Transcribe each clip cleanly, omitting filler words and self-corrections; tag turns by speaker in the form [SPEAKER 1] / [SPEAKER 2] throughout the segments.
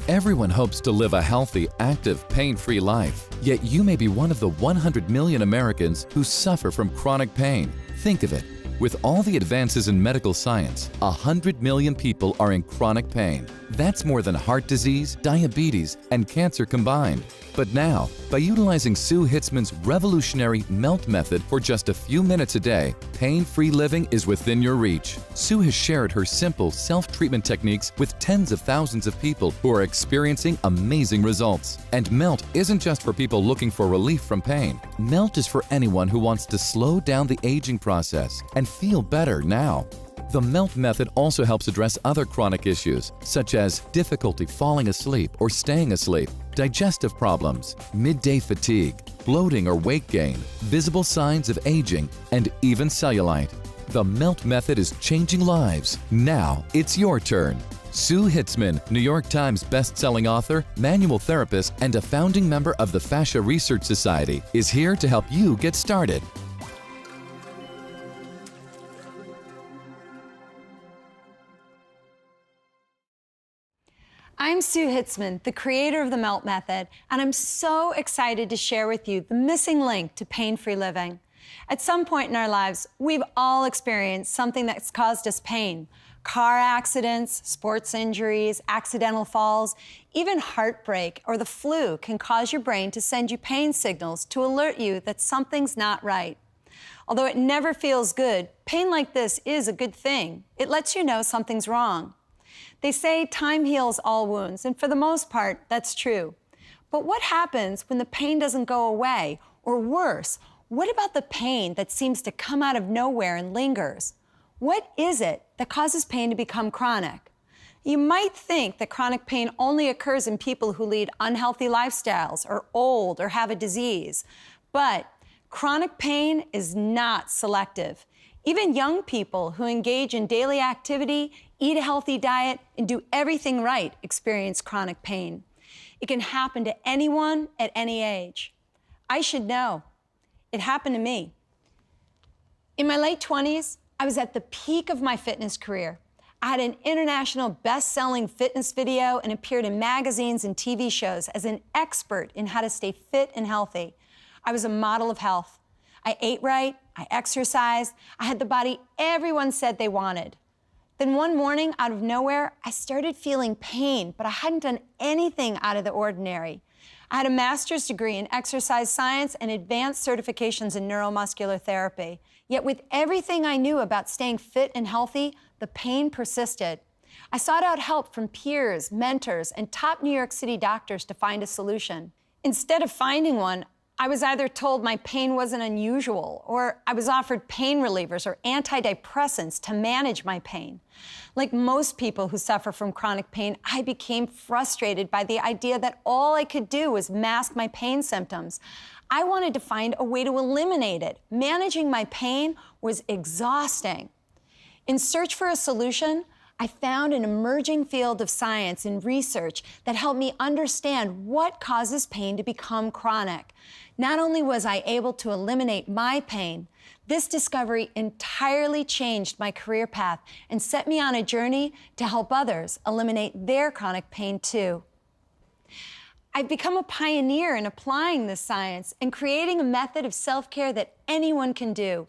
[SPEAKER 1] Everyone hopes to live a healthy, active, pain-free life. Yet you may be one of the 100 million Americans who suffer from chronic pain. Think of it. With all the advances in medical science, 100 million people are in chronic pain. That's more than heart disease, diabetes, and cancer combined. But now, by utilizing Sue Hitzmann's revolutionary MELT method for just a few minutes a day, pain-free living is within your reach. Sue has shared her simple self-treatment techniques with tens of thousands of people who are experiencing amazing results. And MELT isn't just for people looking for relief from pain. MELT is for anyone who wants to slow down the aging process and feel better now. The MELT method also helps address other chronic issues, such as difficulty falling asleep or staying asleep, digestive problems, midday fatigue, bloating or weight gain, visible signs of aging, and even cellulite. The MELT method is changing lives. Now it's your turn. Sue Hitzmann, New York Times best-selling author, manual therapist, and a founding member of the Fascia Research Society, is here to help you get started.
[SPEAKER 2] I'm Sue Hitzmann, the creator of the MELT Method, and I'm so excited to share with you the missing link to pain-free living. At some point in our lives, we've all experienced something that's caused us pain. Car accidents, sports injuries, accidental falls, even heartbreak or the flu can cause your brain to send you pain signals to alert you that something's not right. Although it never feels good, pain like this is a good thing. It lets you know something's wrong. They say time heals all wounds, and for the most part, that's true. But what happens when the pain doesn't go away? Or worse, what about the pain that seems to come out of nowhere and lingers? What is it that causes pain to become chronic? You might think that chronic pain only occurs in people who lead unhealthy lifestyles, or old, or have a disease. But chronic pain is not selective. Even young people who engage in daily activity, eat a healthy diet, and do everything right experience chronic pain. It can happen to anyone at any age. I should know. It happened to me. In my late 20s, I was at the peak of my fitness career. I had an international best-selling fitness video and appeared in magazines and TV shows as an expert in how to stay fit and healthy. I was a model of health. I ate right, I exercised, I had the body everyone said they wanted. Then one morning, out of nowhere, I started feeling pain, but I hadn't done anything out of the ordinary. I had a master's degree in exercise science and advanced certifications in neuromuscular therapy. Yet with everything I knew about staying fit and healthy, the pain persisted. I sought out help from peers, mentors, and top New York City doctors to find a solution. Instead of finding one, I was either told my pain wasn't unusual, or I was offered pain relievers or antidepressants to manage my pain. Like most people who suffer from chronic pain, I became frustrated by the idea that all I could do was mask my pain symptoms. I wanted to find a way to eliminate it. Managing my pain was exhausting. In search for a solution, I found an emerging field of science and research that helped me understand what causes pain to become chronic. Not only was I able to eliminate my pain, this discovery entirely changed my career path and set me on a journey to help others eliminate their chronic pain too. I've become a pioneer in applying this science and creating a method of self-care that anyone can do.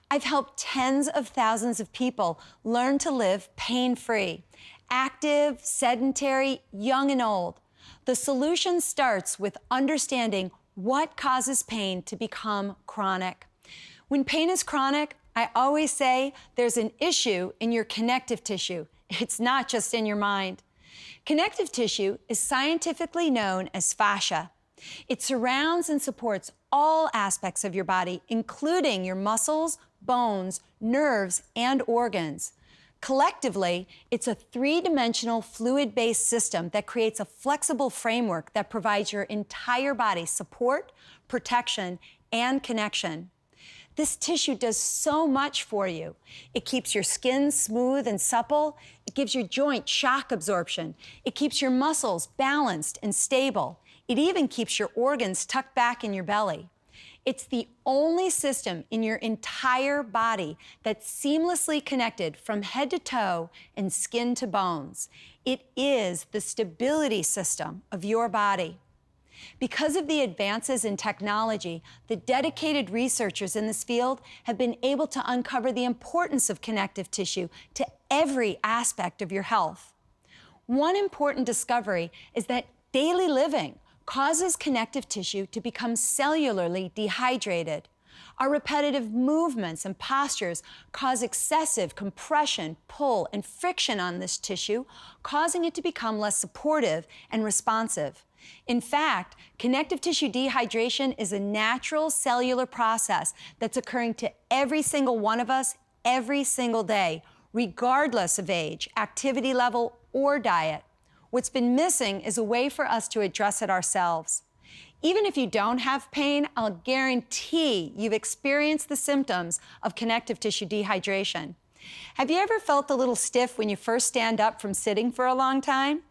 [SPEAKER 2] I've helped tens of thousands of people learn to live pain-free, active, sedentary, young and old. The solution starts with understanding what causes pain to become chronic. When pain is chronic, I always say there's an issue in your connective tissue. It's not just in your mind. Connective tissue is scientifically known as fascia. It surrounds and supports all aspects of your body, including your muscles, bones, nerves, and organs. Collectively, it's a three-dimensional fluid-based system that creates a flexible framework that provides your entire body support, protection, and connection. This tissue does so much for you. It keeps your skin smooth and supple. It gives your joint shock absorption. It keeps your muscles balanced and stable. It even keeps your organs tucked back in your belly. It's the only system in your entire body that's seamlessly connected from head to toe and skin to bones. It is the stability system of your body. Because of the advances in technology, the dedicated researchers in this field have been able to uncover the importance of connective tissue to every aspect of your health. One important discovery is that daily living causes connective tissue to become cellularly dehydrated. Our repetitive movements and postures cause excessive compression, pull, and friction on this tissue, causing it to become less supportive and responsive. In fact, connective tissue dehydration is a natural cellular process that's occurring to every single one of us every single day, regardless of age, activity level, or diet. What's been missing is a way for us to address it ourselves. Even if you don't have pain, I'll guarantee you've experienced the symptoms of connective tissue dehydration. Have you ever felt a little stiff when you first stand up from sitting for a long time?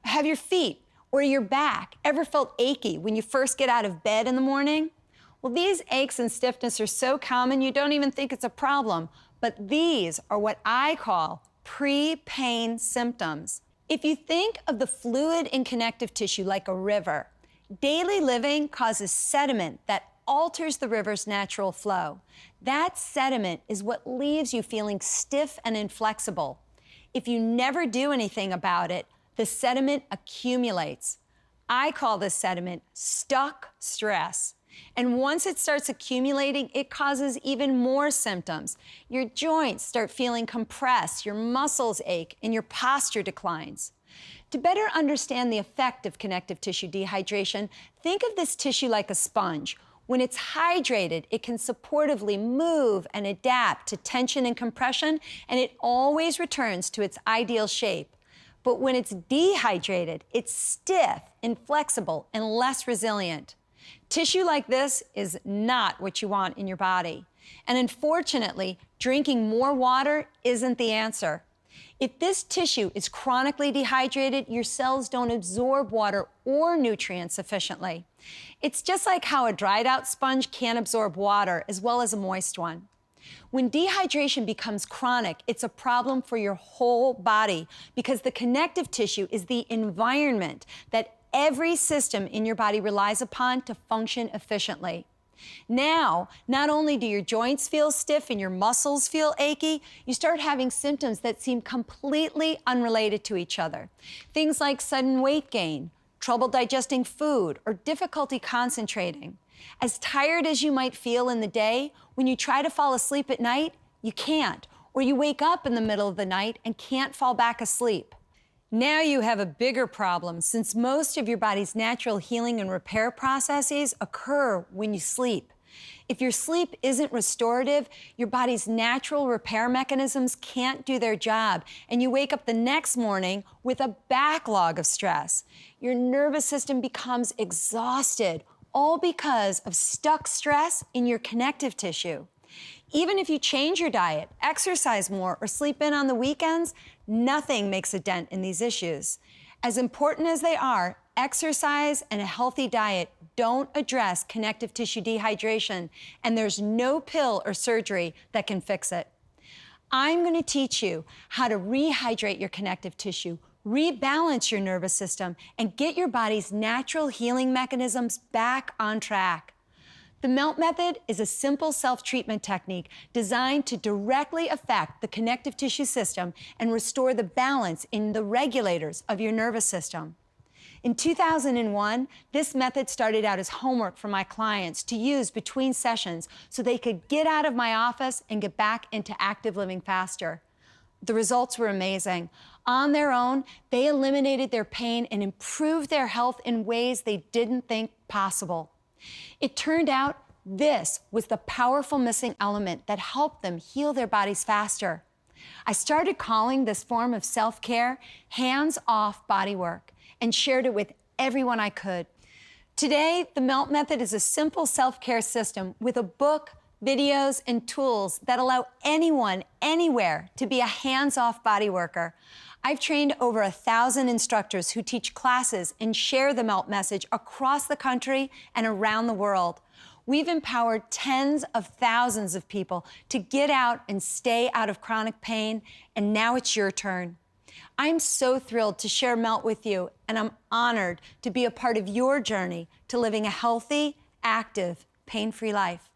[SPEAKER 2] Have your feet or your back ever felt achy when you first get out of bed in the morning? Well, these aches and stiffness are so common you don't even think it's a problem, but these are what I call pre-pain symptoms. If you think of the fluid in connective tissue like a river, daily living causes sediment that alters the river's natural flow. That sediment is what leaves you feeling stiff and inflexible. If you never do anything about it, the sediment accumulates. I call this sediment stuck stress. And once it starts accumulating, it causes even more symptoms. Your joints start feeling compressed, your muscles ache, and your posture declines. To better understand the effect of connective tissue dehydration, think of this tissue like a sponge. When it's hydrated, it can supportively move and adapt to tension and compression, and it always returns to its ideal shape. But when it's dehydrated, it's stiff, inflexible, and less resilient. Tissue like this is not what you want in your body. And unfortunately, drinking more water isn't the answer. If this tissue is chronically dehydrated, your cells don't absorb water or nutrients sufficiently. It's just like how a dried out sponge can't absorb water as well as a moist one. When dehydration becomes chronic, it's a problem for your whole body because the connective tissue is the environment that every system in your body relies upon to function efficiently. Now, not only do your joints feel stiff and your muscles feel achy, you start having symptoms that seem completely unrelated to each other. Things like sudden weight gain, trouble digesting food, or difficulty concentrating. As tired as you might feel in the day, when you try to fall asleep at night, you can't, or you wake up in the middle of the night and can't fall back asleep. Now you have a bigger problem since most of your body's natural healing and repair processes occur when you sleep. If your sleep isn't restorative, your body's natural repair mechanisms can't do their job, and you wake up the next morning with a backlog of stress. Your nervous system becomes exhausted, all because of stuck stress in your connective tissue. Even if you change your diet, exercise more, or sleep in on the weekends, nothing makes a dent in these issues. As important as they are, exercise and a healthy diet don't address connective tissue dehydration, and there's no pill or surgery that can fix it. I'm going to teach you how to rehydrate your connective tissue, rebalance your nervous system, and get your body's natural healing mechanisms back on track. The MELT method is a simple self-treatment technique designed to directly affect the connective tissue system and restore the balance in the regulators of your nervous system. In 2001, this method started out as homework for my clients to use between sessions so they could get out of my office and get back into active living faster. The results were amazing. On their own, they eliminated their pain and improved their health in ways they didn't think possible. It turned out this was the powerful missing element that helped them heal their bodies faster. I started calling this form of self-care hands-off body work and shared it with everyone I could. Today, the MELT method is a simple self-care system with a book, videos, and tools that allow anyone, anywhere, to be a hands-off body worker. I've trained over 1,000 instructors who teach classes and share the MELT message across the country and around the world. we've empowered tens of thousands of people to get out and stay out of chronic pain, and now it's your turn. I'm so thrilled to share Melt with you, and I'm honored to be a part of your journey to living a healthy, active, pain-free life.